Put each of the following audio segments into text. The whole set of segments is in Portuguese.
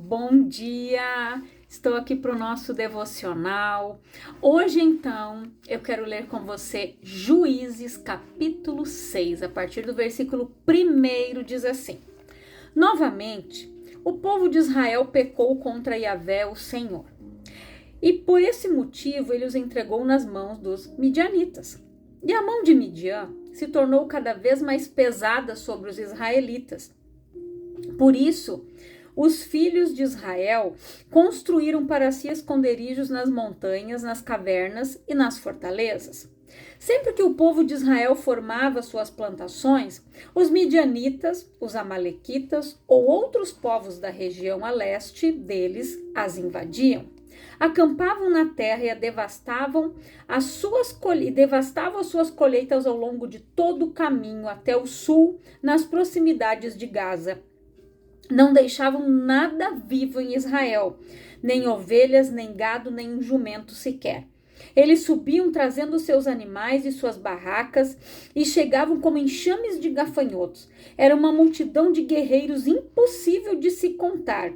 bom dia! Estou aqui para o nosso devocional. Hoje, então, eu quero ler com você Juízes, capítulo 6, a partir do versículo 1, diz assim: Novamente, o povo de Israel pecou contra Yahvé, o Senhor, e por esse motivo ele os entregou nas mãos dos midianitas. E a mão de Midian se tornou cada vez mais pesada sobre os israelitas. Por isso, os filhos de Israel construíram para si esconderijos nas montanhas, nas cavernas e nas fortalezas. Sempre que o povo de Israel formava suas plantações, os midianitas, os amalequitas ou outros povos da região a leste deles as invadiam. Acampavam na terra e devastavam as suas colheitas ao longo de todo o caminho até o sul, nas proximidades de Gaza. Não deixavam nada vivo em Israel, nem ovelhas, nem gado, nem jumento sequer. Eles subiam trazendo seus animais e suas barracas e chegavam como enxames de gafanhotos. Era uma multidão de guerreiros impossível de se contar.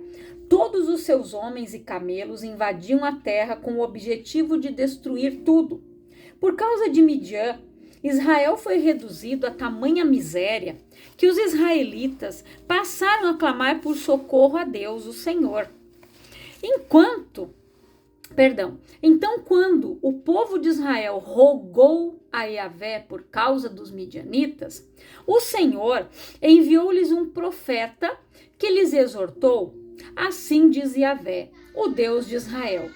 Todos os seus homens e camelos invadiam a terra com o objetivo de destruir tudo. Por causa de Midian, Israel foi reduzido a tamanha miséria que os israelitas passaram a clamar por socorro a Deus, o Senhor. Então, quando o povo de Israel rogou a Yahvé por causa dos midianitas, o Senhor enviou-lhes um profeta que lhes exortou: Assim diz Yahvé, o Deus de Israel: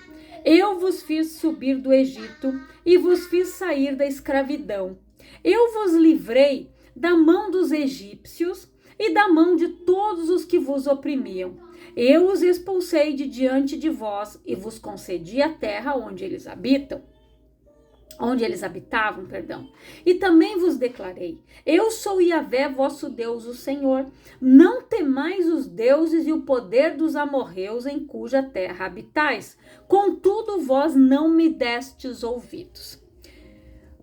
Eu vos fiz subir do Egito e vos fiz sair da escravidão. Eu vos livrei da mão dos egípcios e da mão de todos os que vos oprimiam. Eu os expulsei de diante de vós e vos concedi a terra onde eles habitavam. E também vos declarei: Eu sou Yahvé, vosso Deus, o Senhor. Não temais os deuses e o poder dos amorreus em cuja terra habitais. Contudo, vós não me destes ouvidos.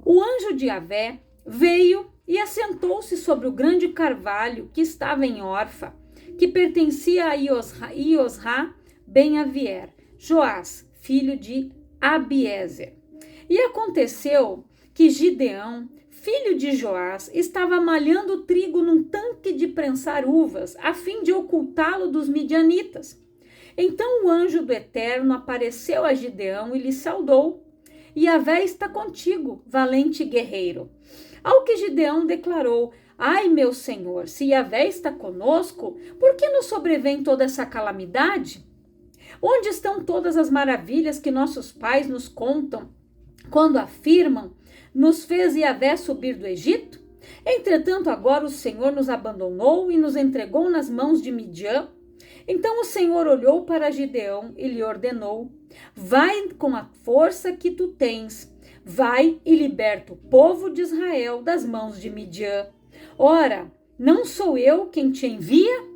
O anjo de Yahvé veio e assentou-se sobre o grande carvalho que estava em Orfa, que pertencia a Iosra ben Avier, Joás, filho de Abiezer. E aconteceu que Gideão, filho de Joás, estava malhando trigo num tanque de prensar uvas, a fim de ocultá-lo dos midianitas. Então o anjo do Eterno apareceu a Gideão e lhe saudou: Yahvé está contigo, valente guerreiro. Ao que Gideão declarou: Ai, meu senhor, se Yahvé está conosco, por que nos sobrevém toda essa calamidade? Onde estão todas as maravilhas que nossos pais nos contam quando afirmam: Nos fez Yahvé subir do Egito? Entretanto, agora o Senhor nos abandonou e nos entregou nas mãos de Midian. Então o Senhor olhou para Gideão e lhe ordenou: Vai com a força que tu tens, vai e liberta o povo de Israel das mãos de Midian. Ora, não sou eu quem te envia?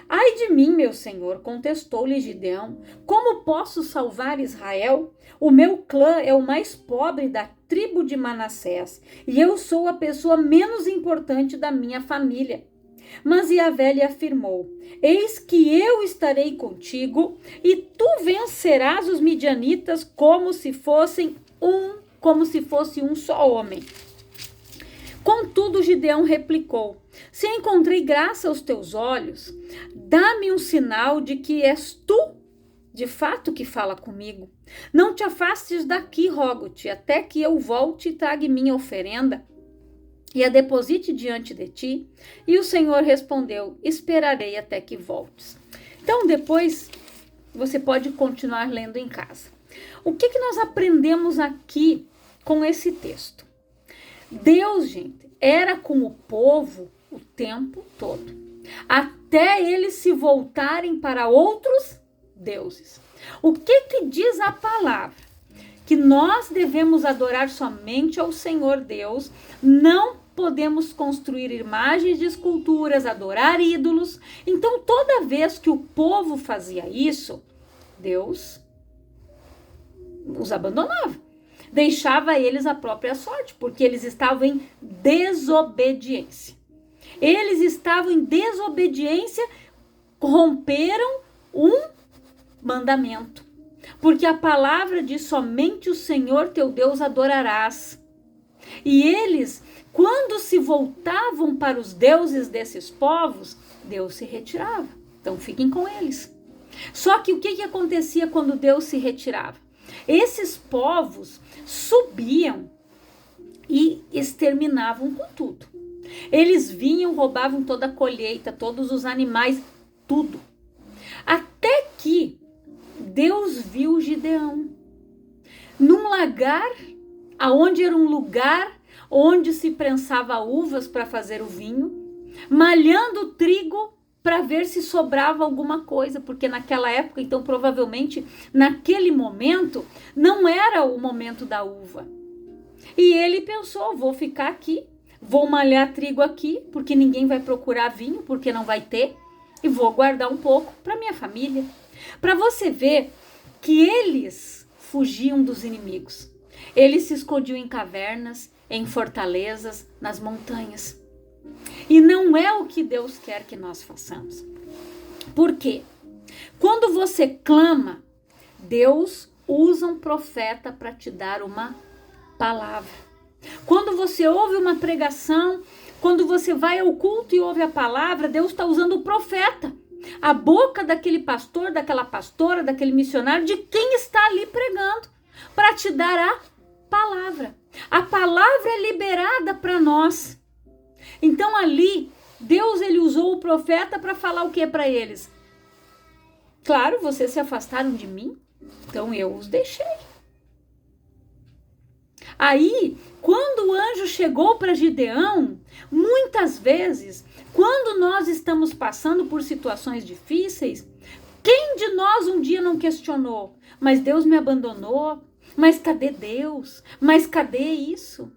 Ai de mim, meu senhor, contestou-lhe Gideão, como posso salvar Israel? O meu clã é o mais pobre da tribo de Manassés, e eu sou a pessoa menos importante da minha família. Mas Yahvé lhe afirmou: Eis que eu estarei contigo, e tu vencerás os midianitas como se fosse um só homem. Contudo, Gideão replicou: Se encontrei graça aos teus olhos, dá-me um sinal de que és tu, de fato, que fala comigo. Não te afastes daqui, rogo-te, até que eu volte e traga minha oferenda e a deposite diante de ti. E o Senhor respondeu: Esperarei até que voltes. Então, depois, você pode continuar lendo em casa. O que nós aprendemos aqui com esse texto? Deus, gente, era com o povo o tempo todo, até eles se voltarem para outros deuses. O que diz a palavra? Que nós devemos adorar somente ao Senhor Deus, não podemos construir imagens de esculturas, adorar ídolos. Então, toda vez que o povo fazia isso, Deus os abandonava. Deixava eles a própria sorte, porque eles estavam em desobediência. Eles estavam em desobediência, romperam um mandamento. Porque a palavra diz: somente o Senhor teu Deus adorarás. E eles, quando se voltavam para os deuses desses povos, Deus se retirava. Então fiquem com eles. Só que o que acontecia quando Deus se retirava? Esses povos subiam e exterminavam com tudo. Eles vinham, roubavam toda a colheita, todos os animais, tudo. Até que Deus viu Gideão num lagar, aonde era um lugar onde se prensava uvas para fazer o vinho, malhando trigo para ver se sobrava alguma coisa, porque naquela época, então provavelmente naquele momento, não era o momento da uva. E ele pensou: vou ficar aqui, vou malhar trigo aqui, porque ninguém vai procurar vinho, porque não vai ter, e vou guardar um pouco para minha família. Para você ver que eles fugiam dos inimigos. Eles se escondiam em cavernas, em fortalezas, nas montanhas. E não é o que Deus quer que nós façamos. Por quê? Quando você clama, Deus usa um profeta para te dar uma palavra. Quando você ouve uma pregação, quando você vai ao culto e ouve a palavra, Deus está usando o profeta. A boca daquele pastor, daquela pastora, daquele missionário, de quem está ali pregando, para te dar a palavra. A palavra é liberada para nós. Então ali, Deus ele usou o profeta para falar o que para eles? Claro, vocês se afastaram de mim, então eu os deixei. Aí, quando o anjo chegou para Gideão, muitas vezes, quando nós estamos passando por situações difíceis, quem de nós um dia não questionou? Mas Deus me abandonou? Mas cadê Deus? Mas cadê isso?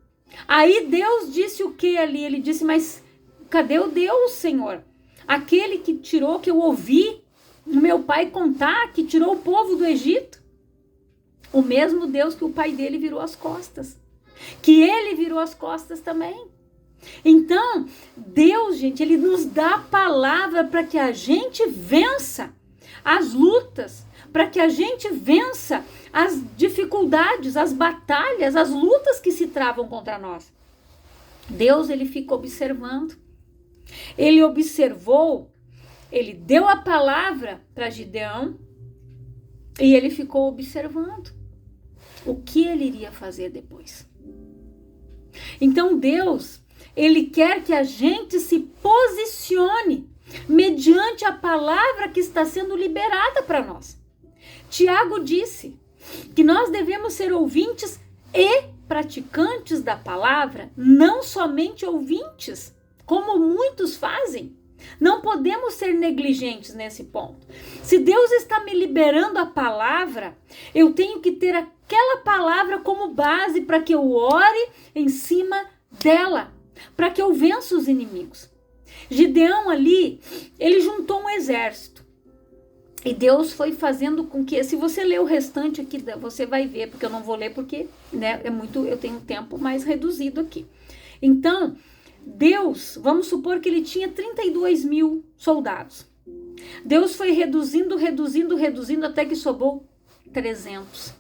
Aí Deus disse o que ali? Ele disse: mas cadê o Deus, Senhor? Aquele que tirou, que eu ouvi o meu pai contar, que tirou o povo do Egito. O mesmo Deus que o pai dele virou as costas. Que ele virou as costas também. Então, Deus, gente, ele nos dá a palavra para que a gente vença as lutas, para que a gente vença as dificuldades, as batalhas, as lutas que se travam contra nós. Deus, ele fica observando. Ele observou, ele deu a palavra para Gideão e ele ficou observando o que ele iria fazer depois. Então Deus, ele quer que a gente se posicione mediante a palavra que está sendo liberada para nós. Tiago disse que nós devemos ser ouvintes e praticantes da palavra, não somente ouvintes, como muitos fazem. Não podemos ser negligentes nesse ponto. Se Deus está me liberando a palavra, eu tenho que ter aquela palavra como base para que eu ore em cima dela, para que eu vença os inimigos. Gideão ali, ele juntou um exército. E Deus foi fazendo com que, se você ler o restante aqui, você vai ver, porque eu não vou ler porque, né, eu tenho um tempo mais reduzido aqui. Então, Deus, vamos supor que ele tinha 32 mil soldados. Deus foi reduzindo até que sobrou 300.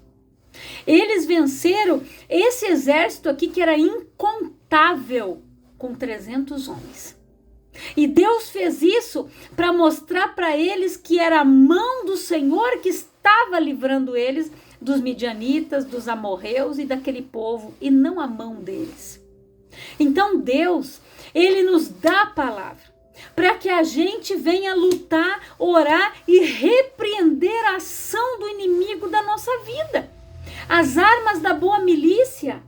Eles venceram esse exército aqui que era incontável, com 300 homens. E Deus fez isso para mostrar para eles que era a mão do Senhor que estava livrando eles dos midianitas, dos amorreus e daquele povo, e não a mão deles. Então Deus, ele nos dá a palavra para que a gente venha lutar, orar e repreender a ação do inimigo da nossa vida. As armas da boa milícia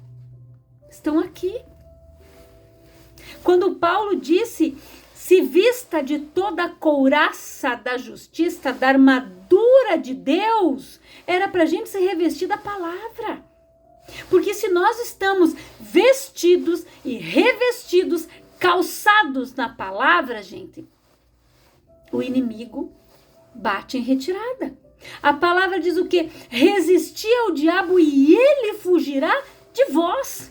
estão aqui. Quando Paulo disse: se vista de toda a couraça da justiça, da armadura de Deus, era para a gente se revestir da palavra. Porque se nós estamos vestidos e revestidos, calçados na palavra, gente, o inimigo bate em retirada. A palavra diz o quê? Resistir ao diabo e ele fugirá de vós.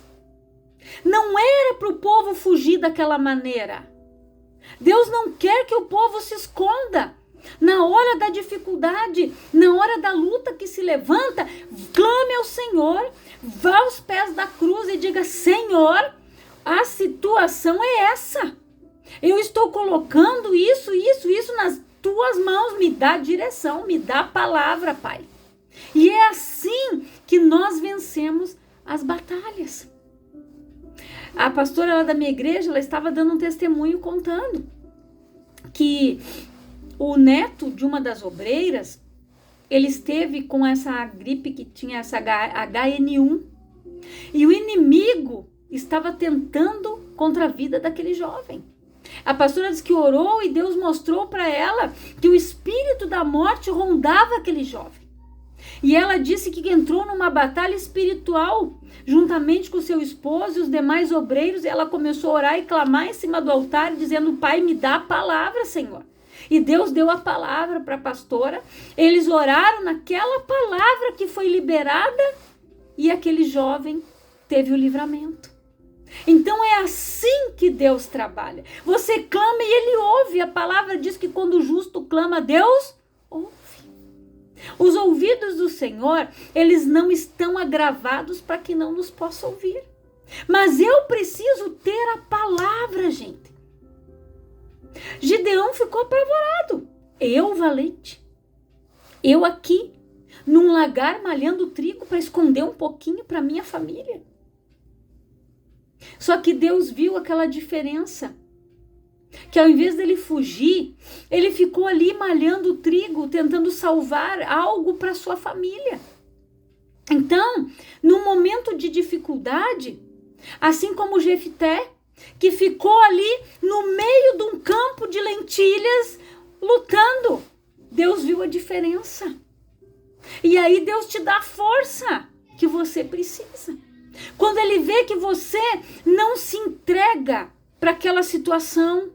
Não era para o povo fugir daquela maneira. Deus não quer que o povo se esconda. Na hora dificuldade, na hora da luta que se levanta, clame ao Senhor, vá aos pés da cruz e diga: Senhor, a situação é essa. Eu estou colocando isso nas tuas mãos. Me dá direção, me dá a palavra, Pai. E é assim que nós vencemos as batalhas. A pastora lá da minha igreja, ela estava dando um testemunho contando que o neto de uma das obreiras, ele esteve com essa gripe que tinha essa HN1. E o inimigo estava tentando contra a vida daquele jovem. A pastora disse que orou e Deus mostrou para ela que o espírito da morte rondava aquele jovem. E ela disse que entrou numa batalha espiritual juntamente com seu esposo e os demais obreiros. E ela começou a orar e clamar em cima do altar, dizendo: Pai, me dá a palavra, Senhor. E Deus deu a palavra para a pastora. Eles oraram naquela palavra que foi liberada e aquele jovem teve o livramento. Então é assim que Deus trabalha. Você clama e Ele ouve. A palavra diz que quando o justo clama, Deus ouve. Os ouvidos do Senhor, eles não estão agravados para que não nos possa ouvir. Mas eu preciso ter a palavra, gente. Gideão ficou apavorado. Eu, valente. Eu aqui, num lagar malhando trigo para esconder um pouquinho para minha família. Só que Deus viu aquela diferença. Que ao invés dele fugir, ele ficou ali malhando o trigo, tentando salvar algo para sua família. Então, no momento de dificuldade, assim como Jefté, que ficou ali no meio de um campo de lentilhas, lutando, Deus viu a diferença. E aí Deus te dá a força que você precisa. Quando ele vê que você não se entrega para aquela situação,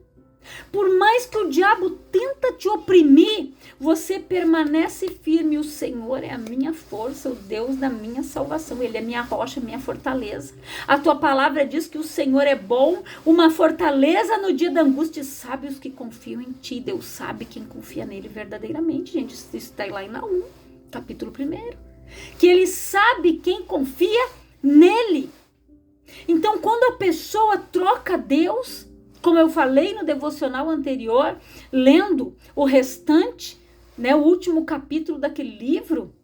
por mais que o diabo tenta te oprimir, você permanece firme. O Senhor é a minha força, o Deus da minha salvação. Ele é minha rocha, minha fortaleza. A tua palavra diz que o Senhor é bom, uma fortaleza no dia da angústia. E sabe os que confiam em ti. Deus sabe quem confia nele verdadeiramente. Gente, isso está lá em Naum, capítulo 1. Que ele sabe quem confia nele. Então, quando a pessoa troca Deus, como eu falei no devocional anterior, lendo o restante, o último capítulo daquele livro,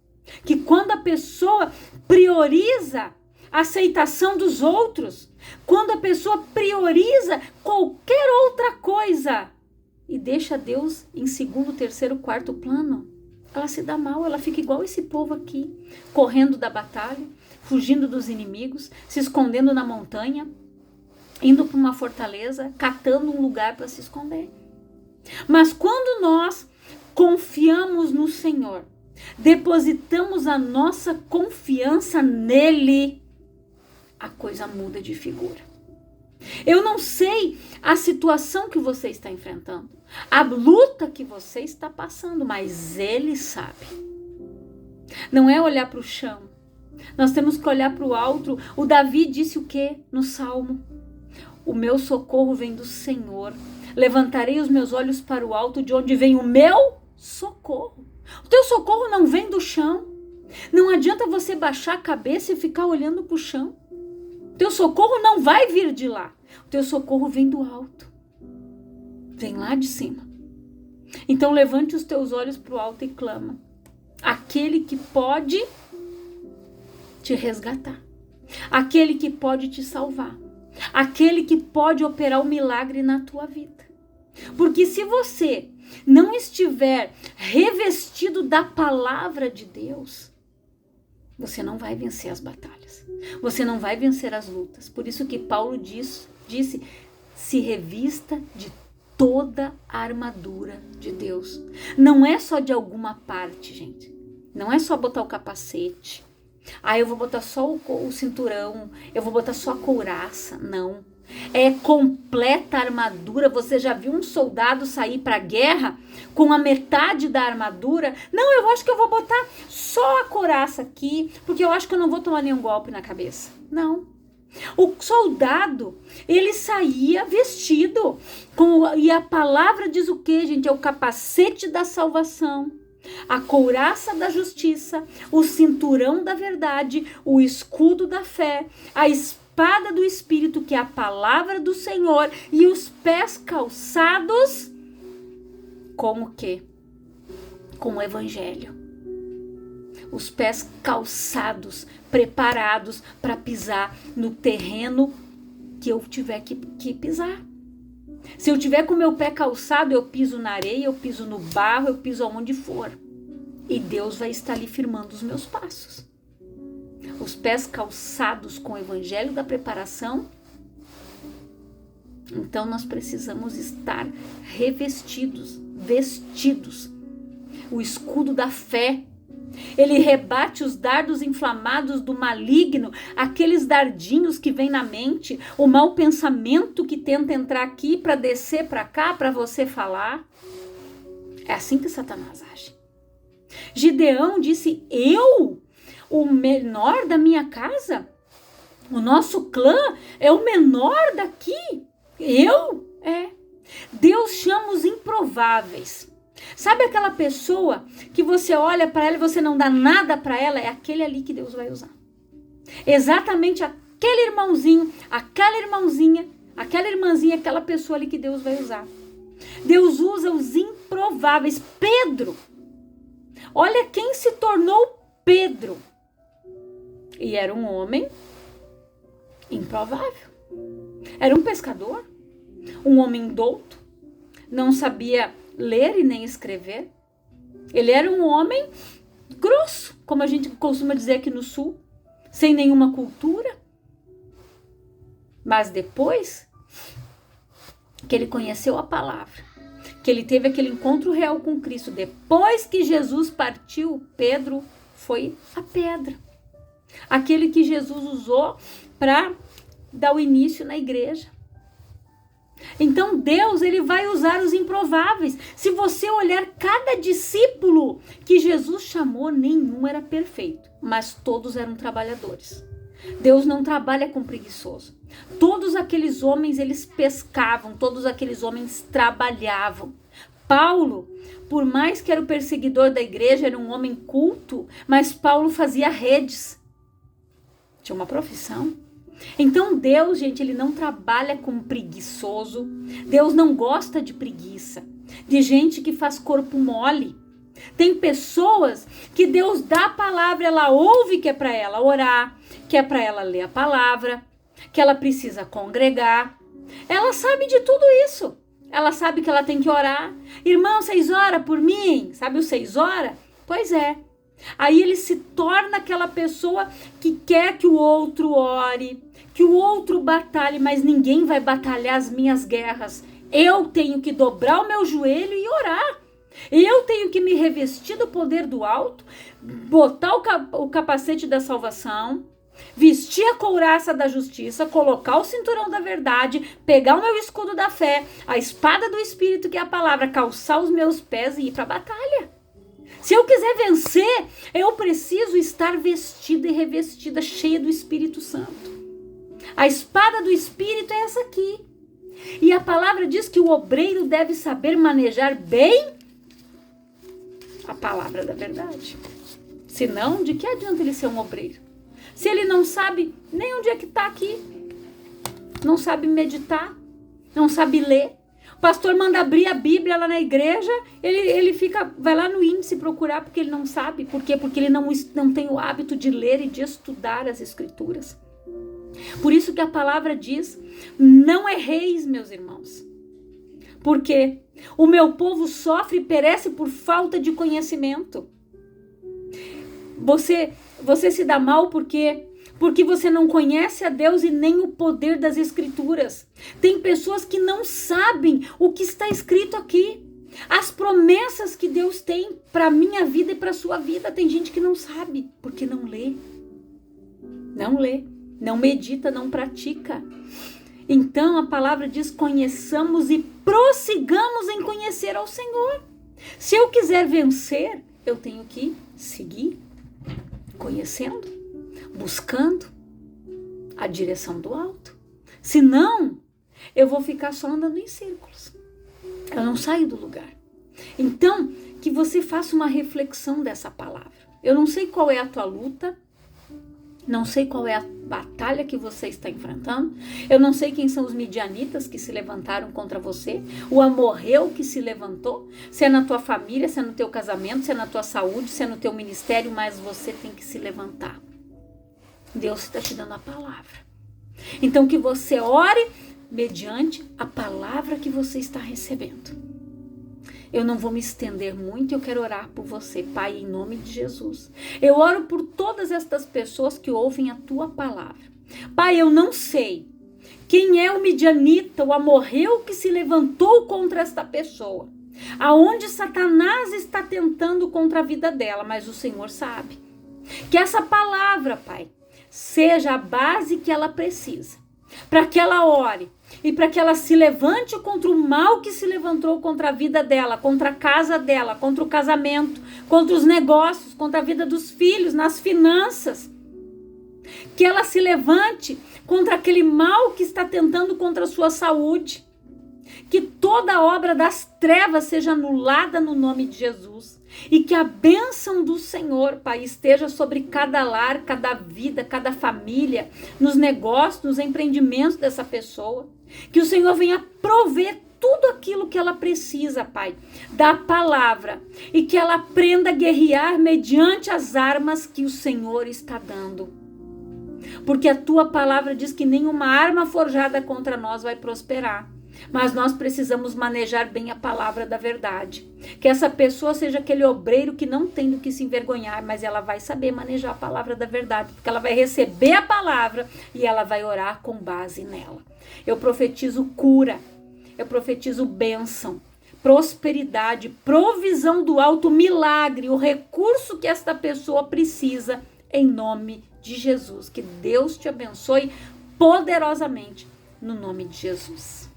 que quando a pessoa prioriza a aceitação dos outros, quando a pessoa prioriza qualquer outra coisa e deixa Deus em segundo, terceiro, quarto plano, ela se dá mal, ela fica igual esse povo aqui, correndo da batalha, fugindo dos inimigos, se escondendo na montanha, indo para uma fortaleza, catando um lugar para se esconder. Mas quando nós confiamos no Senhor, depositamos a nossa confiança nele, a coisa muda de figura. Eu não sei a situação que você está enfrentando, a luta que você está passando, mas ele sabe. Não é olhar para o chão, nós temos que olhar para o alto. O Davi disse o quê no Salmo? O meu socorro vem do Senhor. Levantarei os meus olhos para o alto, de onde vem o meu socorro. O teu socorro não vem do chão. Não adianta você baixar a cabeça e ficar olhando para o chão. O teu socorro não vai vir de lá. O teu socorro vem do alto. Vem lá de cima. Então levante os teus olhos para o alto e clama. Aquele que pode te resgatar. Aquele que pode te salvar. Aquele que pode operar o milagre na tua vida. Porque se você não estiver revestido da palavra de Deus, você não vai vencer as batalhas. Você não vai vencer as lutas. Por isso que Paulo disse, se revista de toda a armadura de Deus. Não é só de alguma parte, gente. Não é só botar o capacete. Eu vou botar só o cinturão, eu vou botar só a couraça. Não. É completa a armadura. Você já viu um soldado sair para a guerra com a metade da armadura? Não, eu acho que eu vou botar só a couraça aqui, porque eu acho que eu não vou tomar nenhum golpe na cabeça. Não. O soldado, ele saía vestido. E a palavra diz o quê, gente? É o capacete da salvação. a couraça da justiça, o cinturão da verdade, o escudo da fé, a espada do Espírito, que é a palavra do Senhor, e os pés calçados com o quê? Com o Evangelho. Os pés calçados, preparados para pisar no terreno que eu tiver que pisar. Se eu tiver com o meu pé calçado, eu piso na areia, eu piso no barro, eu piso aonde for. E Deus vai estar ali firmando os meus passos. Os pés calçados com o Evangelho da preparação. Então nós precisamos estar revestidos, vestidos. O escudo da fé. Ele rebate os dardos inflamados do maligno, aqueles dardinhos que vêm na mente, o mau pensamento que tenta entrar aqui para descer para cá, para você falar. É assim que Satanás age. Gideão disse: eu, o menor da minha casa, o nosso clã é o menor daqui. Eu? É. Deus chama os improváveis. Sabe aquela pessoa que você olha para ela e você não dá nada para ela? É aquele ali que Deus vai usar. Exatamente aquele irmãozinho, aquela irmãozinha, aquela irmãzinha, aquela pessoa ali que Deus vai usar. Deus usa os improváveis. Pedro. Olha quem se tornou Pedro. E era um homem improvável. Era um pescador, um homem douto, não sabia ler e nem escrever. Ele era um homem grosso, como a gente costuma dizer aqui no sul, sem nenhuma cultura. Mas depois que ele conheceu a palavra, que ele teve aquele encontro real com Cristo, depois que Jesus partiu, Pedro foi a pedra. Aquele que Jesus usou para dar o início na igreja. Então Deus, ele vai usar os improváveis. Se você olhar cada discípulo que Jesus chamou, nenhum era perfeito, mas todos eram trabalhadores. Deus não trabalha com preguiçoso. Todos aqueles homens, eles pescavam, todos aqueles homens trabalhavam. Paulo, por mais que era o perseguidor da igreja, era um homem culto, mas Paulo fazia redes. Tinha uma profissão. Então Deus, gente, ele não trabalha com preguiçoso. Deus não gosta de preguiça, de gente que faz corpo mole. Tem pessoas que Deus dá a palavra, ela ouve que é para ela orar, que é para ela ler a palavra, que ela precisa congregar. Ela sabe de tudo isso. Ela sabe que ela tem que orar. Irmão, 6 horas por mim? Sabe o 6 horas? Pois é. Aí ele se torna aquela pessoa que quer que o outro ore, que o outro batalhe, mas ninguém vai batalhar as minhas guerras. Eu tenho que dobrar o meu joelho e orar. Eu tenho que me revestir do poder do alto, botar o capacete da salvação, vestir a couraça da justiça, colocar o cinturão da verdade, pegar o meu escudo da fé, a espada do Espírito, que é a palavra, calçar os meus pés e ir para a batalha. Se eu quiser vencer, eu preciso estar vestida e revestida, cheia do Espírito Santo. A espada do Espírito é essa aqui. E a palavra diz que o obreiro deve saber manejar bem a palavra da verdade. Senão, de que adianta ele ser um obreiro? Se ele não sabe nem onde é que está aqui, não sabe meditar, não sabe ler. O pastor manda abrir a Bíblia lá na igreja, ele vai lá no índice procurar porque ele não sabe. Por quê? Porque ele não tem o hábito de ler e de estudar as Escrituras. Por isso que a palavra diz: não erreis, meus irmãos. Porque o meu povo sofre e perece por falta de conhecimento. Você se dá mal porque você não conhece a Deus e nem o poder das Escrituras. Tem pessoas que não sabem o que está escrito aqui. As promessas que Deus tem para a minha vida e para a sua vida. Tem gente que não sabe porque não lê. Não lê, não medita, não pratica. Então a palavra diz: conheçamos e prossigamos em conhecer ao Senhor. Se eu quiser vencer, eu tenho que seguir conhecendo, buscando a direção do alto. Senão, eu vou ficar só andando em círculos. Eu não saio do lugar. Então, que você faça uma reflexão dessa palavra. Eu não sei qual é a tua luta, não sei qual é a batalha que você está enfrentando, eu não sei quem são os midianitas que se levantaram contra você, o amorreu que se levantou, se é na tua família, se é no teu casamento, se é na tua saúde, se é no teu ministério, mas você tem que se levantar. Deus está te dando a palavra. Então que você ore mediante a palavra que você está recebendo. Eu não vou me estender muito, eu quero orar por você, Pai, em nome de Jesus. Eu oro por todas estas pessoas que ouvem a tua palavra. Pai, eu não sei quem é o midianita, o amorreu que se levantou contra esta pessoa, aonde Satanás está tentando contra a vida dela, mas o Senhor sabe. Que essa palavra, Pai, seja a base que ela precisa, para que ela ore e para que ela se levante contra o mal que se levantou contra a vida dela, contra a casa dela, contra o casamento, contra os negócios, contra a vida dos filhos, nas finanças. Que ela se levante contra aquele mal que está tentando contra a sua saúde. Que toda obra das trevas seja anulada no nome de Jesus. E que a bênção do Senhor, Pai, esteja sobre cada lar, cada vida, cada família, nos negócios, nos empreendimentos dessa pessoa. Que o Senhor venha prover tudo aquilo que ela precisa, Pai, da palavra. E que ela aprenda a guerrear mediante as armas que o Senhor está dando. Porque a tua palavra diz que nenhuma arma forjada contra nós vai prosperar. Mas nós precisamos manejar bem a palavra da verdade. Que essa pessoa seja aquele obreiro que não tem do que se envergonhar, mas ela vai saber manejar a palavra da verdade, porque ela vai receber a palavra e ela vai orar com base nela. Eu profetizo cura, eu profetizo bênção, prosperidade, provisão do alto, milagre, o recurso que esta pessoa precisa, em nome de Jesus. Que Deus te abençoe poderosamente, no nome de Jesus.